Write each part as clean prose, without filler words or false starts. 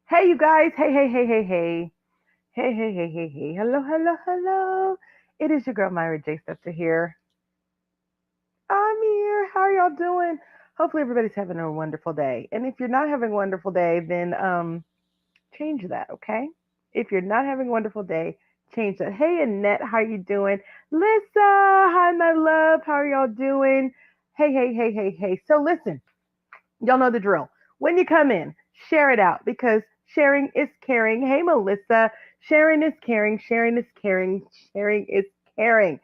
Hey, you guys. Hey, hey, hey, hey, hey. Hey, hey, hey, hey, hey. Hello, hello, hello. It is your girl, Myra J. Scepter here. I'm here. How are y'all doing? Hopefully, everybody's having a wonderful day. And if you're not having a wonderful day, then change that, okay? If you're not having a wonderful day, change that. Hey, Annette, how you doing? Lisa, hi, my love. How are y'all doing? Hey, hey, hey, hey, hey. So listen. Y'all know the drill. When you come in, share it out because sharing is caring. Hey, Melissa, sharing is caring, sharing is caring, sharing is caring.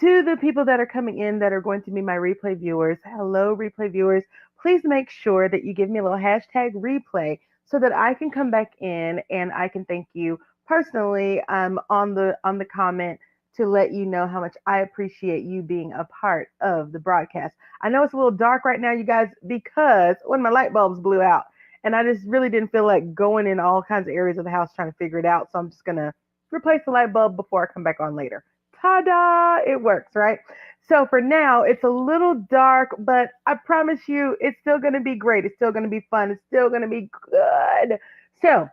To the people that are coming in that are going to be my replay viewers, hello, replay viewers. Please make sure that you give me a little hashtag replay so that I can come back in and I can thank you personally on the comment to let you know how much I appreciate you being a part of the broadcast. I know it's a little dark right now, you guys, because when my light bulbs blew out, and I just really didn't feel like going in all kinds of areas of the house trying to figure it out. So I'm just gonna replace the light bulb before I come back on later. Ta-da! It works, right? So for now, it's a little dark, but I promise you, it's still gonna be great. It's still gonna be fun. It's still gonna be good. So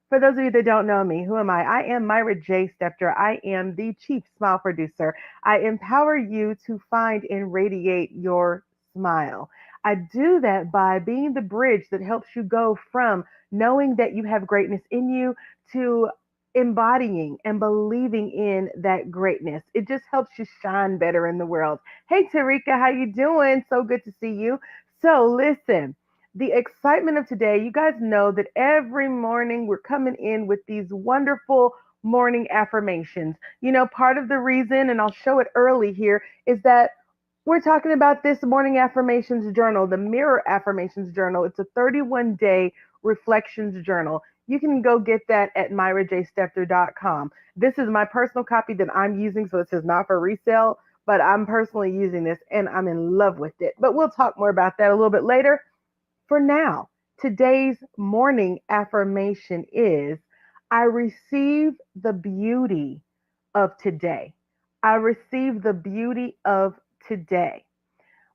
for those of you that don't know me, who am I? I am Myra J. Stepter. I am the chief smile producer. I empower you to find and radiate your smile. I do that by being the bridge that helps you go from knowing that you have greatness in you to embodying and believing in that greatness. It just helps you shine better in the world. Hey Tarika, how you doing? So good to see you. So listen, the excitement of today, you guys know that every morning we're coming in with these wonderful morning affirmations. You know, part of the reason, and I'll show it early here, is that we're talking about this morning affirmations journal, the Mirror Affirmations Journal. It's a 31-day reflections journal. You can go get that at myrajstepter.com. This is my personal copy that I'm using, so it says not for resale, but I'm personally using this and I'm in love with it. But we'll talk more about that a little bit later. For now, today's morning affirmation is I receive the beauty of today. I receive the beauty of today.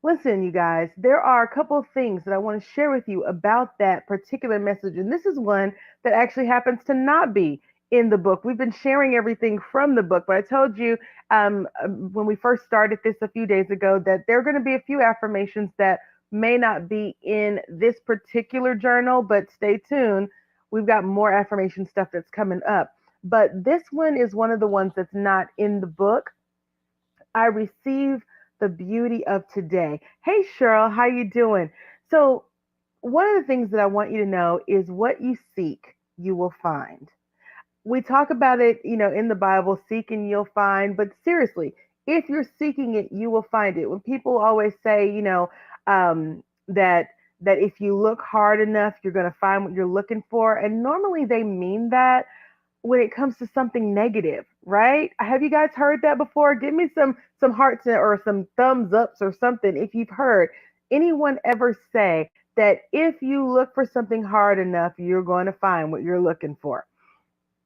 Listen, you guys, there are a couple of things that I want to share with you about that particular message. And this is one that actually happens to not be in the book. We've been sharing everything from the book, but I told you when we first started this a few days ago that there are going to be a few affirmations that may not be in this particular journal, but stay tuned. We've got more affirmation stuff that's coming up. But this one is one of the ones that's not in the book. I receive the beauty of today. Hey Cheryl, how you doing? So, one of the things that I want you to know is what you seek, you will find. We talk about it, in the Bible, seek and you'll find, but seriously, if you're seeking it, you will find it. When people always say, that if you look hard enough, you're going to find what you're looking for, and normally they mean that when it comes to something negative, right? Have you guys heard that before? Give me some hearts or some thumbs ups or something if you've heard anyone ever say that if you look for something hard enough, you're going to find what you're looking for.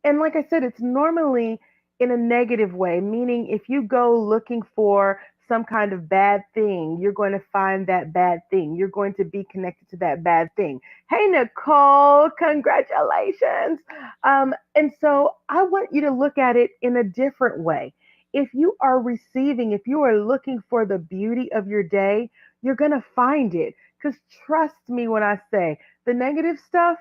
And like I said, it's normally in a negative way, meaning if you go looking for some kind of bad thing, you're going to find that bad thing. You're going to be connected to that bad thing. Hey, Nicole, congratulations. And so I want you to look at it in a different way. If you are receiving, if you are looking for the beauty of your day, you're going to find it. Because trust me when I say the negative stuff,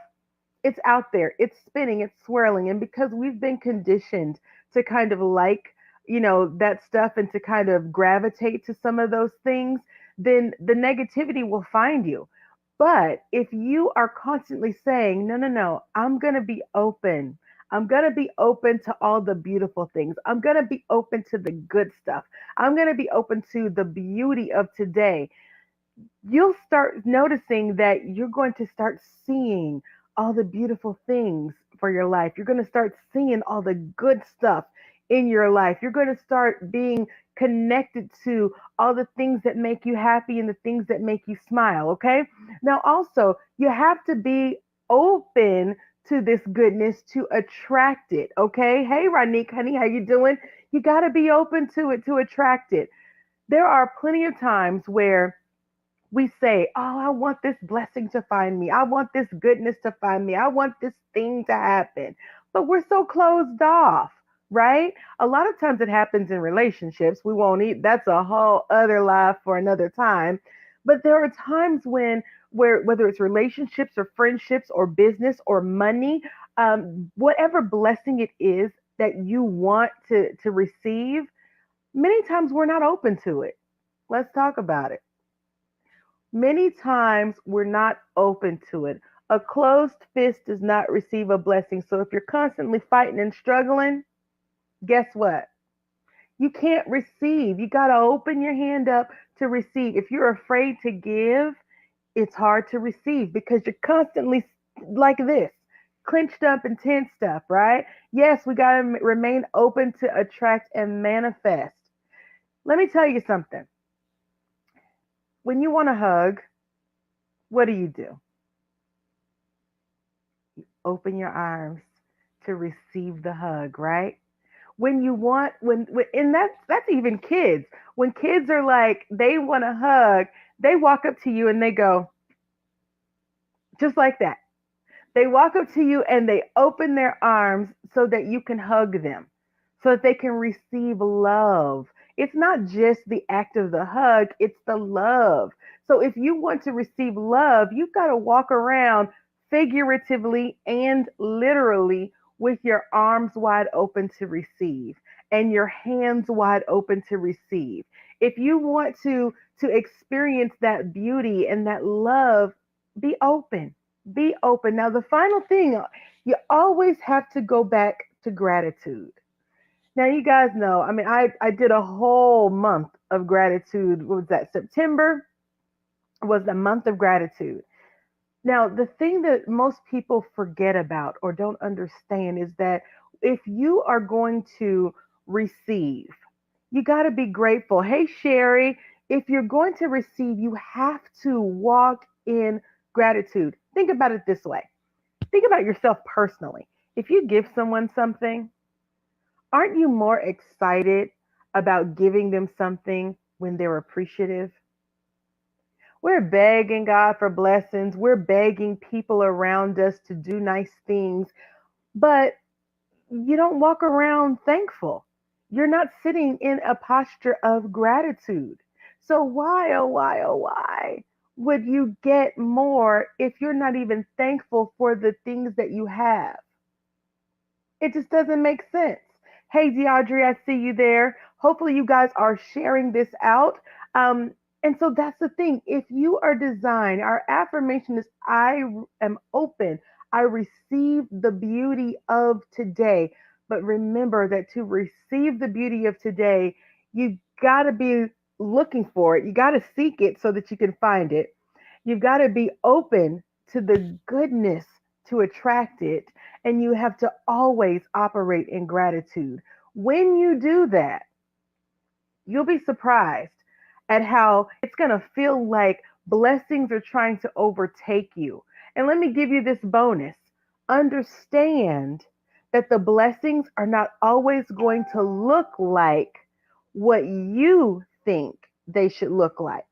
it's out there, it's spinning, it's swirling. And because we've been conditioned to kind of like, that stuff and to kind of gravitate to some of those things, then the negativity will find you. But if you are constantly saying, no, no, no, I'm going to be open. I'm going to be open to all the beautiful things. I'm going to be open to the good stuff. I'm going to be open to the beauty of today. You'll start noticing that you're going to start seeing all the beautiful things for your life. You're going to start seeing all the good stuff in your life. You're going to start being connected to all the things that make you happy and the things that make you smile, okay? Now also, you have to be open to this goodness to attract it, okay? Hey Ronique, honey, how you doing? You got to be open to it to attract it. There are plenty of times where We say, oh, I want this blessing to find me. I want this goodness to find me. I want this thing to happen. But we're so closed off, right? A lot of times it happens in relationships. We won't eat. That's a whole other life for another time. But there are times when, where whether it's relationships or friendships or business or money, whatever blessing it is that you want to receive, many times we're not open to it. Let's talk about it. Many times we're not open to it. A closed fist does not receive a blessing. So if you're constantly fighting and struggling, guess what? You can't receive. You got to open your hand up to receive. If you're afraid to give, it's hard to receive because you're constantly like this, clenched up and tensed up, right? Yes, we got to remain open to attract and manifest. Let me tell you something. When you want a hug, what do? Open your arms to receive the hug, right? When you want, when and that's even kids. When kids are like they want a hug, they walk up to you and they go just like that. They walk up to you and they open their arms so that you can hug them, so that they can receive love. It's not just the act of the hug, it's the love. So if you want to receive love, you've got to walk around figuratively and literally with your arms wide open to receive and your hands wide open to receive. If you want to experience that beauty and that love, be open. Be open. Now, the final thing, you always have to go back to gratitude. Now, you guys know, I mean, I did a whole month of gratitude. What was that? September was the month of gratitude. Now, the thing that most people forget about or don't understand is that if you are going to receive, you got to be grateful. Hey, Sherry, if you're going to receive, you have to walk in gratitude. Think about it this way. Think about yourself personally. If you give someone something, aren't you more excited about giving them something when they're appreciative? We're begging God for blessings. We're begging people around us to do nice things, but you don't walk around thankful. You're not sitting in a posture of gratitude. So, why, oh, why, oh, why would you get more if you're not even thankful for the things that you have? It just doesn't make sense. Hey, DeAudrey, I see you there. Hopefully, you guys are sharing this out. Um, and so that's the thing. If you are designed, our affirmation is I am open. I receive the beauty of today. But remember that to receive the beauty of today, you got to be looking for it. You got to seek it so that you can find it. You've got to be open to the goodness to attract it, and you have to always operate in gratitude. When you do that, you'll be surprised at how it's going to feel like blessings are trying to overtake you. And let me give you this bonus. Understand that the blessings are not always going to look like what you think they should look like.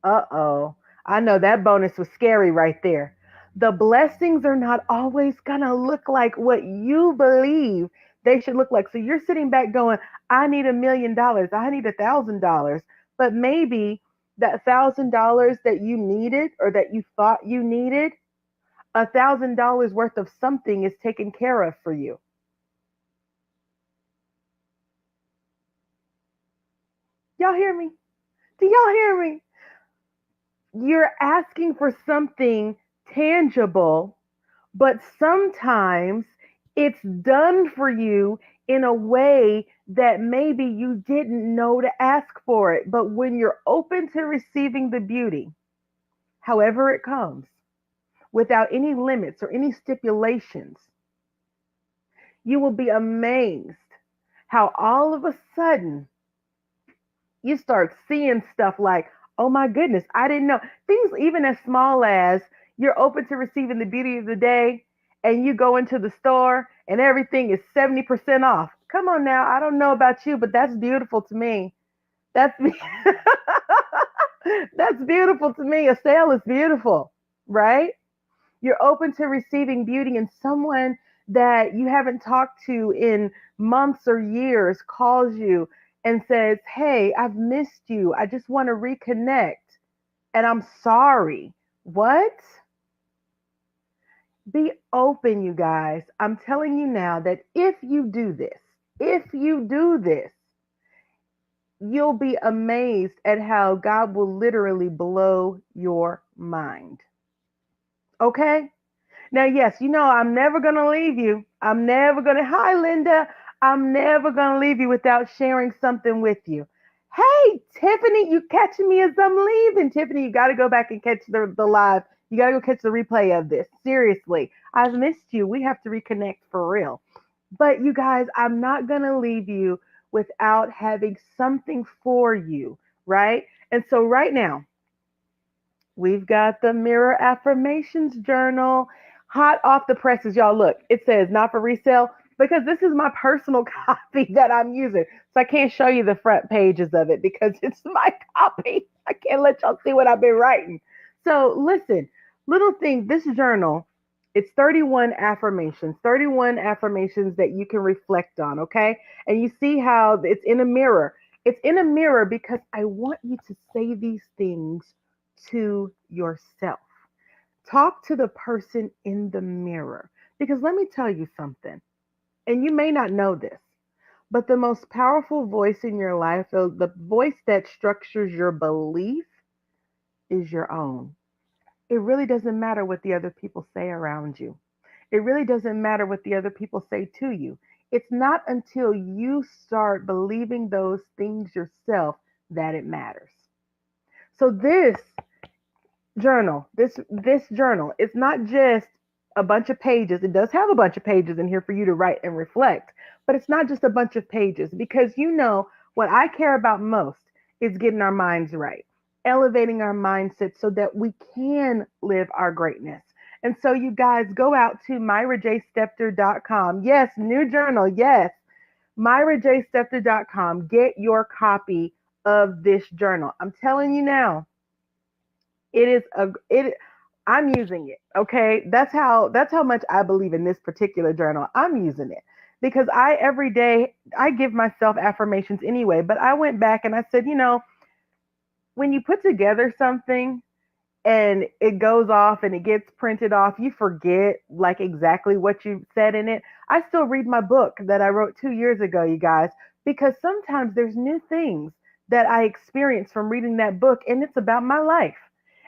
Uh-oh. I know that bonus was scary right there. The blessings are not always going to look like what you believe they should look like. So you're sitting back going, I need $1 million. I need $1,000. But maybe that $1,000 that you needed or that you thought you needed, $1,000 worth of something is taken care of for you. Y'all hear me? Do y'all hear me? You're asking for something tangible, but sometimes it's done for you in a way that maybe you didn't know to ask for it. But when you're open to receiving the beauty, however it comes, without any limits or any stipulations, you will be amazed how all of a sudden you start seeing stuff like, oh my goodness, I didn't know. Things even as small as you're open to receiving the beauty of the day and you go into the store and everything is 70% off. Come on now, I don't know about you, but that's beautiful to me. That's me. That's beautiful to me. A sale is beautiful, right? You're open to receiving beauty, and someone that you haven't talked to in months or years calls you and says, "Hey, I've missed you. I just want to reconnect and I'm sorry." What? Be open, you guys. I'm telling you now that if you do this, you'll be amazed at how God will literally blow your mind. Okay? Now, yes, I'm never going to leave you. I'm never going to, hi, Linda. I'm never going to leave you without sharing something with you. Hey, Tiffany, you catching me as I'm leaving. Tiffany, you got to go back and catch the live. You got to go catch the replay of this. Seriously, I've missed you. We have to reconnect for real. But you guys, I'm not going to leave you without having something for you, right? And so, right now, we've got the Mirror Affirmations Journal hot off the presses. Y'all, look, it says not for resale because this is my personal copy that I'm using. So I can't show you the front pages of it because it's my copy. I can't let y'all see what I've been writing. So listen, little thing, this journal, it's 31 affirmations that you can reflect on, okay? And you see how it's in a mirror. It's in a mirror because I want you to say these things to yourself. Talk to the person in the mirror. Because let me tell you something, and you may not know this, but the most powerful voice in your life, the voice that structures your belief, is your own. It really doesn't matter what the other people say around you. It really doesn't matter what the other people say to you. It's not until you start believing those things yourself that it matters. So this journal, it's not just a bunch of pages. It does have a bunch of pages in here for you to write and reflect, but it's not just a bunch of pages because what I care about most is getting our minds right, elevating our mindset so that we can live our greatness. And so you guys go out to myrajstepter.com. Yes, new journal. Yes, myrajstepter.com. Get your copy of this journal. I'm telling you now, it is a it I'm using it. Okay. That's how much I believe in this particular journal. I'm using it because I every day I give myself affirmations anyway, but I went back and I said, when you put together something and it goes off and it gets printed off, you forget like exactly what you said in it. I still read my book that I wrote 2 years ago, you guys, because sometimes there's new things that I experience from reading that book and it's about my life.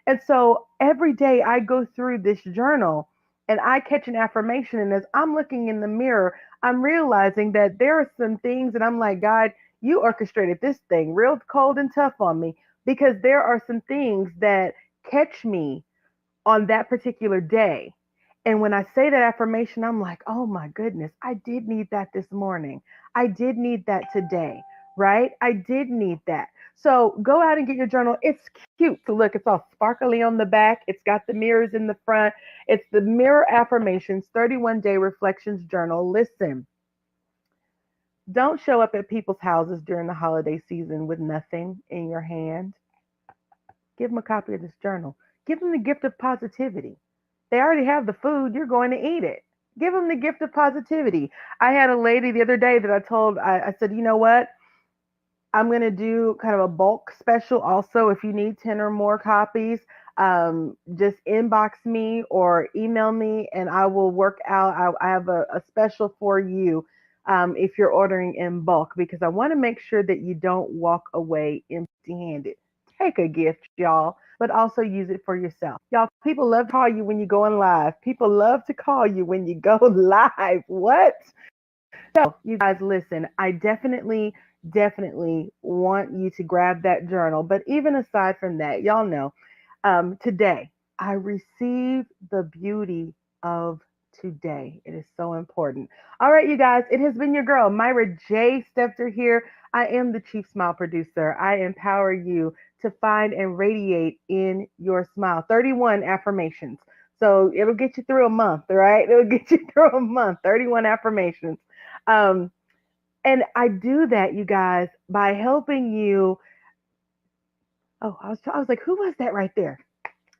And so every day I go through this journal and I catch an affirmation. And as I'm looking in the mirror, I'm realizing that there are some things and I'm like, God, you orchestrated this thing real cold and tough on me because there are some things that catch me on that particular day. And when I say that affirmation, I'm like, oh my goodness, I did need that this morning. I did need that today, right? I did need that. So go out and get your journal. It's cute to look. It's all sparkly on the back. It's got the mirrors in the front. It's the Mirror Affirmations 31-Day Reflections Journal. Listen, don't show up at people's houses during the holiday season with nothing in your hand. Give them a copy of this journal. Give them the gift of positivity. They already have the food. You're going to eat it. Give them the gift of positivity. I had a lady the other day that I said, you know what? I'm going to do kind of a bulk special also. If you need 10 or more copies, just inbox me or email me and I will work out. I have a special for you if you're ordering in bulk because I want to make sure that you don't walk away empty handed. Take a gift, y'all, but also use it for yourself. Y'all, people love to call you when you go on live. People love to call you when you go live. What? So, you guys, listen, I definitely want you to grab that journal. But even aside from that, y'all know, today I received the beauty of today. It is so important. All right, you guys, it has been your girl, Myra J. Stepter here. I am the Chief Smile Producer. I empower you to find and radiate in your smile. 31 affirmations. So it'll get you through a month, right? It'll get you through a month. 31 affirmations. Um, and I do that, you guys, by helping you. Oh, I was like, who was that right there?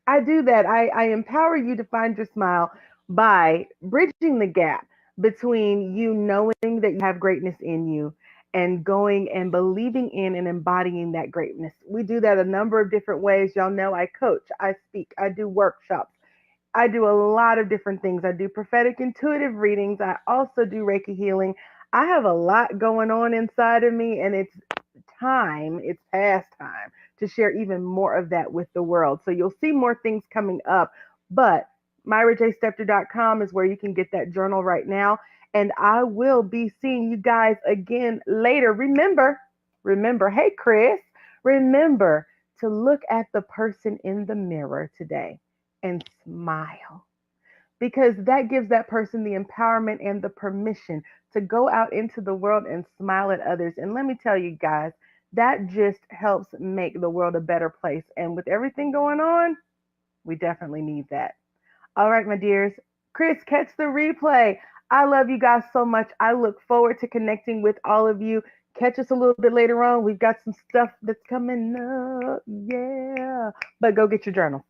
I do that. I empower you to find your smile by bridging the gap between you knowing that you have greatness in you and going and believing in and embodying that greatness. We do that a number of different ways. Y'all know I coach, I speak, I do workshops. I do a lot of different things. I do prophetic intuitive readings. I also do Reiki healing. I have a lot going on inside of me, and it's past time to share even more of that with the world. So you'll see more things coming up. But MyraJStepter.com is where you can get that journal right now. And I will be seeing you guys again later. Remember, hey, Chris, remember to look at the person in the mirror today and smile because that gives that person the empowerment and the permission to go out into the world and smile at others. And let me tell you guys, that just helps make the world a better place. And with everything going on, we definitely need that. All right, my dears. Chris, catch the replay. I love you guys so much. I look forward to connecting with all of you. Catch us a little bit later on. We've got some stuff that's coming up. Yeah. But go get your journal.